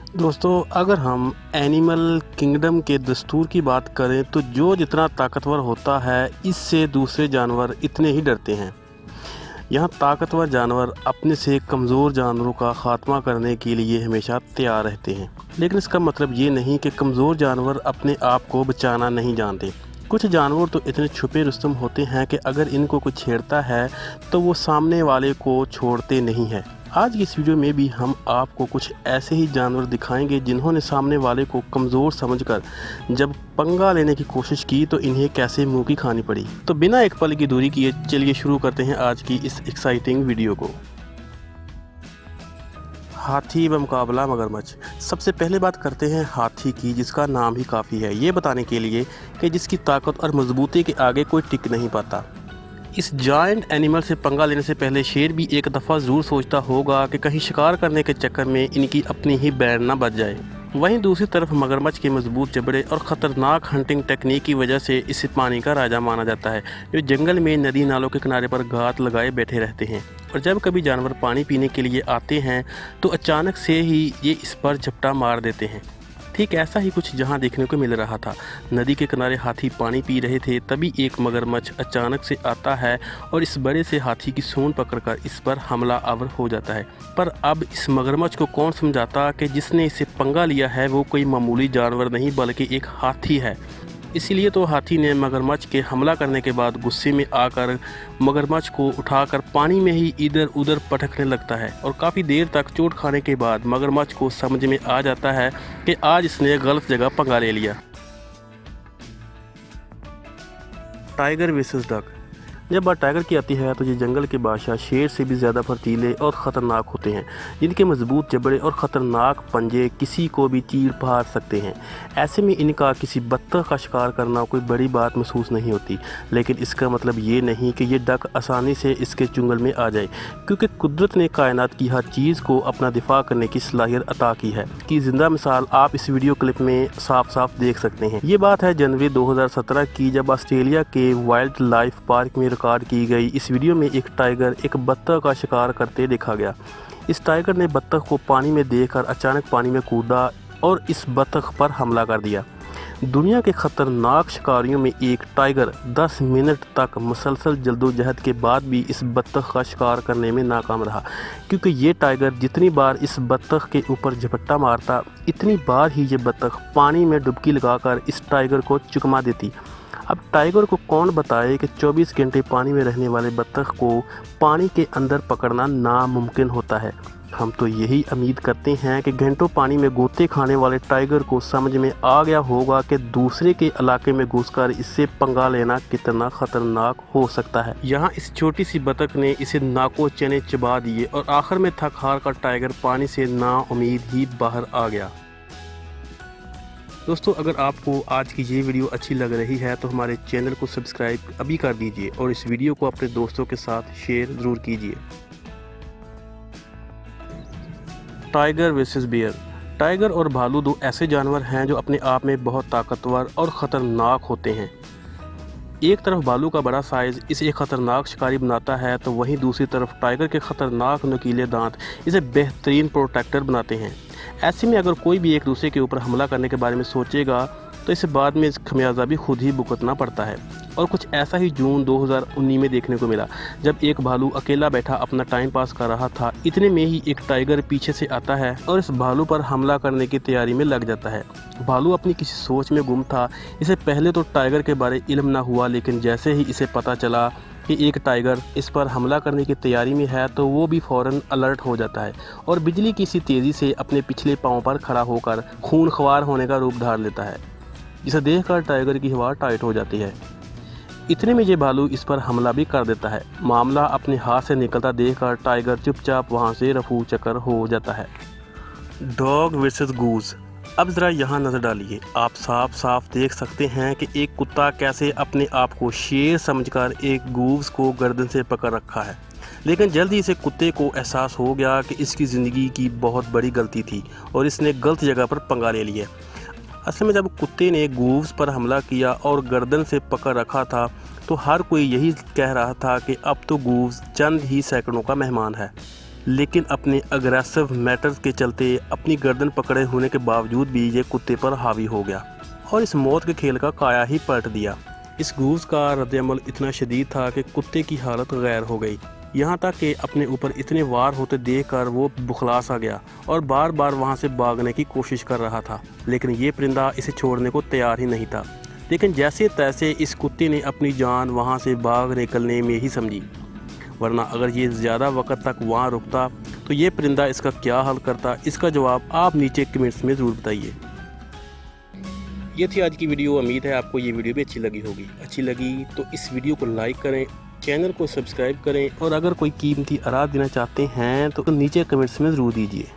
दोस्तों, अगर हम एनिमल किंगडम के दस्तूर की बात करें तो जो जितना ताकतवर होता है, इससे दूसरे जानवर इतने ही डरते हैं। यहाँ ताकतवर जानवर अपने से कमज़ोर जानवरों का ख़ात्मा करने के लिए हमेशा तैयार रहते हैं, लेकिन इसका मतलब ये नहीं कि कमज़ोर जानवर अपने आप को बचाना नहीं जानते। कुछ जानवर तो इतने छुपे रुस्तम होते हैं कि अगर इनको कोई छेड़ता है तो वो सामने वाले को छोड़ते नहीं हैं। आज की इस वीडियो में भी हम आपको कुछ ऐसे ही जानवर दिखाएंगे जिन्होंने सामने वाले को कमज़ोर समझकर जब पंगा लेने की कोशिश की तो इन्हें कैसे मुंह की खानी पड़ी। तो बिना एक पल की दूरी किए चलिए शुरू करते हैं आज की इस एक्साइटिंग वीडियो को। हाथी व मुकाबला मगरमच्छ। सबसे पहले बात करते हैं हाथी की, जिसका नाम ही काफ़ी है ये बताने के लिए कि जिसकी ताकत और मजबूती के आगे कोई टिक नहीं पाता। इस जायंट एनिमल से पंगा लेने से पहले शेर भी एक दफ़ा ज़रूर सोचता होगा कि कहीं शिकार करने के चक्कर में इनकी अपनी ही बैंड ना बच जाए। वहीं दूसरी तरफ मगरमच्छ के मजबूत जबड़े और ख़तरनाक हंटिंग टेक्निक की वजह से इसे पानी का राजा माना जाता है, जो जंगल में नदी नालों के किनारे पर घात लगाए बैठे रहते हैं। और जब कभी जानवर पानी पीने के लिए आते हैं तो अचानक से ही ये इस पर झपटा मार देते हैं। ठीक ऐसा ही कुछ जहां देखने को मिल रहा था। नदी के किनारे हाथी पानी पी रहे थे, तभी एक मगरमच्छ अचानक से आता है और इस बड़े से हाथी की सूंड पकड़कर इस पर हमला आवर हो जाता है। पर अब इस मगरमच्छ को कौन समझाता कि जिसने इसे पंगा लिया है वो कोई मामूली जानवर नहीं बल्कि एक हाथी है। इसीलिए तो हाथी ने मगरमच्छ के हमला करने के बाद गुस्से में आकर मगरमच्छ को उठाकर पानी में ही इधर उधर पटकने लगता है। और काफ़ी देर तक चोट खाने के बाद मगरमच्छ को समझ में आ जाता है कि आज इसने गलत जगह पंगा ले लिया। Tiger versus duck. जब बात टाइगर की आती है तो ये जंगल के बादशाह शेर से भी ज़्यादा फर्तीले और ख़तरनाक होते हैं, जिनके मजबूत जबड़े और ख़तरनाक पंजे किसी को भी चीर फाड़ सकते हैं। ऐसे में इनका किसी बत्तख का शिकार करना कोई बड़ी बात महसूस नहीं होती, लेकिन इसका मतलब ये नहीं कि ये डक आसानी से इसके चुंगल में आ जाए, क्योंकि कुदरत ने कायनात की हर चीज़ को अपना दिफा करने की सलाहियत अता की है। कि ज़िंदा मिसाल आप इस वीडियो क्लिप में साफ साफ देख सकते हैं। ये बात है जनवरी 2017 की, जब ऑस्ट्रेलिया के वाइल्ड लाइफ पार्क में रिकॉर्ड की गई इस वीडियो में एक टाइगर एक बत्तख का शिकार करते देखा गया। इस टाइगर ने बत्तख को पानी में देखकर अचानक पानी में कूदा और इस बत्तख पर हमला कर दिया। दुनिया के खतरनाक शिकारियों में एक टाइगर 10 मिनट तक मुसलसल जद्दोजहद के बाद भी इस बत्तख का शिकार करने में नाकाम रहा, क्योंकि ये टाइगर जितनी बार इस बत्तख के ऊपर झपट्टा मारता, इतनी बार ही ये बत्तख पानी में डुबकी लगाकर इस टाइगर को चुकमा देती। अब टाइगर को कौन बताए कि 24 घंटे पानी में रहने वाले बत्तख को पानी के अंदर पकड़ना नामुमकिन होता है। हम तो यही उम्मीद करते हैं कि घंटों पानी में गोते खाने वाले टाइगर को समझ में आ गया होगा कि दूसरे के इलाके में घुसकर इससे पंगा लेना कितना खतरनाक हो सकता है। यहाँ इस छोटी सी बतख ने इसे नाको चने चबा दिए और आखिर में थक हार कर टाइगर पानी से नाउम्मीद ही बाहर आ गया। दोस्तों, अगर आपको आज की ये वीडियो अच्छी लग रही है तो हमारे चैनल को सब्सक्राइब अभी कर दीजिए और इस वीडियो को अपने दोस्तों के साथ शेयर ज़रूर कीजिए। Tiger versus beer. टाइगर और भालू दो ऐसे जानवर हैं जो अपने आप में बहुत ताकतवर और ख़तरनाक होते हैं। एक तरफ भालू का बड़ा साइज़ इसे एक ख़तरनाक शिकारी बनाता है, तो वहीं दूसरी तरफ टाइगर के ख़तरनाक नुकीले दांत इसे बेहतरीन प्रोटेक्टर बनाते हैं। ऐसे में अगर कोई भी एक दूसरे के ऊपर हमला करने के बारे में सोचेगा तो इसे बाद में खमियाजा भी खुद ही भुगतना पड़ता है। और कुछ ऐसा ही जून 2019 में देखने को मिला, जब एक भालू अकेला बैठा अपना टाइम पास कर रहा था। इतने में ही एक टाइगर पीछे से आता है और इस भालू पर हमला करने की तैयारी में लग जाता है। भालू अपनी किसी सोच में गुम था। इसे पहले तो टाइगर के बारे इल्म ना हुआ, लेकिन जैसे ही इसे पता चला कि एक टाइगर इस पर हमला करने की तैयारी में है तो वो भी फ़ौरन अलर्ट हो जाता है और बिजली की सी तेज़ी से अपने पिछले पाँव पर खड़ा होकर खूनख्वार होने का रूप धार लेता है, जिसे देखकर टाइगर की हवा टाइट हो जाती है। इतने में ये भालू इस पर हमला भी कर देता है। मामला अपने हाथ से निकलता देखकर टाइगर चुपचाप वहाँ से रफू चक्कर हो जाता है। डॉग वर्सेस गूज। अब ज़रा यहाँ नज़र डालिए, आप साफ साफ देख सकते हैं कि एक कुत्ता कैसे अपने आप को शेर समझकर एक गूव्स को गर्दन से पकड़ रखा है, लेकिन जल्दी से कुत्ते को एहसास हो गया कि इसकी ज़िंदगी की बहुत बड़ी गलती थी और इसने गलत जगह पर पंगा ले लिया। असल में जब कुत्ते ने गूव्स पर हमला किया और गर्दन से पकड़ रखा था तो हर कोई यही कह रहा था कि अब तो गूव्स चंद ही सेकंडों का मेहमान है। लेकिन अपने अग्रेसिव मैटर्स के चलते अपनी गर्दन पकड़े होने के बावजूद भी ये कुत्ते पर हावी हो गया और इस मौत के खेल का काया ही पलट दिया। इस गूज का रद्दअमल इतना शदीद था कि कुत्ते की हालत गैर हो गई, यहाँ तक कि अपने ऊपर इतने वार होते देखकर वो बुखला सा गया और बार बार वहाँ से भागने की कोशिश कर रहा था, लेकिन ये परिंदा इसे छोड़ने को तैयार ही नहीं था। लेकिन जैसे तैसे इस कुत्ते ने अपनी जान वहाँ से भाग निकलने में ही समझी, वरना अगर ये ज़्यादा वक्त तक वहाँ रुकता तो ये परिंदा इसका क्या हल करता, इसका जवाब आप नीचे कमेंट्स में ज़रूर बताइए। ये थी आज की वीडियो। उम्मीद है आपको ये वीडियो भी अच्छी लगी होगी। अच्छी लगी तो इस वीडियो को लाइक करें, चैनल को सब्सक्राइब करें और अगर कोई कीमती आरात देना चाहते हैं तो नीचे कमेंट्स में ज़रूर दीजिए।